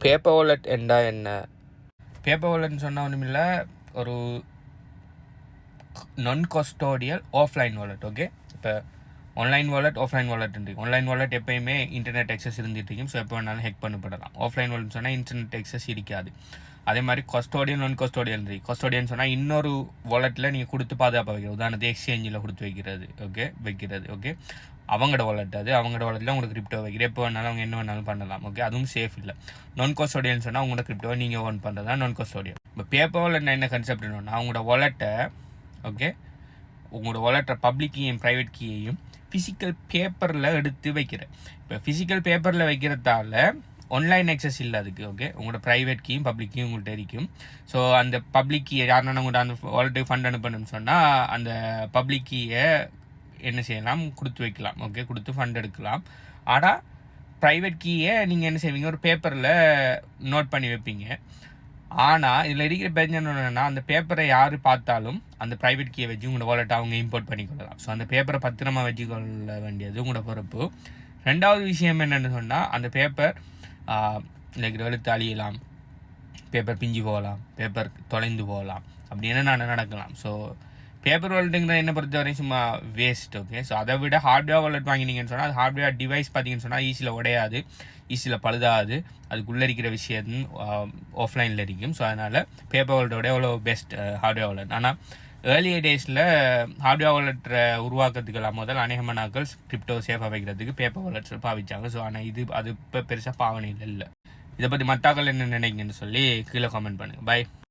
Paper wallet என்றா என்ன? Paper வாலெட்னு சொன்னால் ஒன்றுமில்லை, ஒரு நான் கஸ்டோடியல் ஆஃப்லைன் வாலெட். ஓகே, இப்போ ஆன்லைன் வாலெட் ஆஃப்லைன் வாலெட் இருக்கு. ஆன்லைன் வாலெட் எப்பயுமே இன்டர்நெட் எக்ஸஸ் இருந்துட்டு இருக்கும். ஸோ எப்போ வேணாலும் ஹேக் பண்ணப்படலாம். ஆஃப்லைன் வாலெட் சொன்னால் இன்டர்நெட் எக்ஸஸ் இருக்காது. அதே மாதிரி கஸ்டோடியன் நான் கஸ்டோடியன் இருக்கு. கஸ்டோடியன் சொன்னால் இன்னொரு வாலெட்டில் நீங்கள் கொடுத்து பாதுகாப்பாக வைக்கிறது. உதாரணத்துக்கு எக்ஸ்சேஞ்சில் கொடுத்து வைக்கிறது. ஓகே அவங்களோட வாலெட், அது அவங்களோட வாலெட்டில் உங்களுக்கு கிரிப்டோ வைக்கிற எப்போ வேணாலும் அவங்க என்ன வேணாலும் பண்ணலாம். ஓகே, அதுவும் சேஃப் இல்லை. நான் கஸ்டோடியன் சொன்னால் உங்களோட கிரிப்டோவை நீங்கள் ஓன் பண்ணுறது தான் நான் கஸ்டோடியன். இப்போ பேப்பர் வாலெட் என்ன கன்செப்ட்னா, அவங்களோட வாலெட்டை உங்களோட வாலெட்டை பப்ளிக் கீயையும் ப்ரைவேட் கீயையும் ஃபிசிக்கல் பேப்பரில் எடுத்து வைக்கிறேன். இப்போ ஃபிசிக்கல் பேப்பரில் வைக்கிறதால ஆன்லைன் எக்ஸஸ் இல்லை அதுக்கு. ஓகே, உங்களோட ப்ரைவேட் கீயும் பப்ளிக் கீயும் உங்கள்கிட்ட இருக்கும். ஸோ அந்த பப்ளிக் கீயை யாருன்னா உங்கள்கிட்ட அந்த வாலெட்டுக்கு ஃபண்ட் அனுப்பணும்னு சொன்னால் அந்த பப்ளிக் கீயை என்ன செய்யலாம், கொடுத்து வைக்கலாம். ஓகே, கொடுத்து ஃபண்ட் எடுக்கலாம். ஆனால் ப்ரைவேட் கீயை நீங்கள் என்ன செய்வீங்க, ஒரு பேப்பரில் நோட் பண்ணி வைப்பீங்க. ஆனால் இதில் இருக்கிற பிரச்சனை என்னென்னா, அந்த பேப்பரை யார் பார்த்தாலும் அந்த ப்ரைவேட் கீயை வச்சு உங்களோட வாலெட்டை அவங்க இம்போர்ட் பண்ணிக்கொள்ளலாம். ஸோ அந்த பேப்பரை பத்திரமா வச்சுக்கொள்ள வேண்டியது உங்களோட பொறுப்பு. ரெண்டாவது விஷயம் என்னென்னு சொன்னால், அந்த பேப்பர் இருக்கிற எழுத்து அழியலாம், பேப்பர் பிஞ்சு போகலாம், பேப்பர் தொலைந்து போகலாம், அப்படி என்ன நடக்கலாம். ஸோ பேப்பர் வாலெட்டுங்கிற என்ன பொறுத்த வரையும் சும்மா வேஸ்ட். ஓகே, ஸோ அதை விட ஹார்ட்வேர் வாலெட் வாங்கினீங்கன்னு சொன்னால், அது ஹார்ட்வேர் டிவைஸ் பார்த்தீங்கன்னு சொன்னால் ஈஸியில் உடையாது, ஈஸியில் பழுதாது, அதுக்குள்ளே இருக்கிற விஷயம் ஆஃப்லைனில் இருக்கும். ஸோ அதனால் பேப்பர் வாலெட்டோட எவ்வளோ பெஸ்ட் ஹார்ட்வேர் வாலெட். ஆனால் ஏர்லியர் டேஸில் ஹார்ட்வேர் வாலெட்டை உருவாக்குறதுக்கெல்லாம் முதல் அநேகமான நாட்கள் கிரிப்டோ சேஃபாக வைக்கிறதுக்கு பேப்பர் வாலெட்ஸ் பாவிச்சாங்க. ஸோ ஆனால் அது இப்போ பெருசாக பாவனையில் இல்லை. இதை பற்றி மத்தாக்கள் என்ன நினைக்கிறேன்னு சொல்லி கீழே காமெண்ட் பண்ணுங்கள். பை.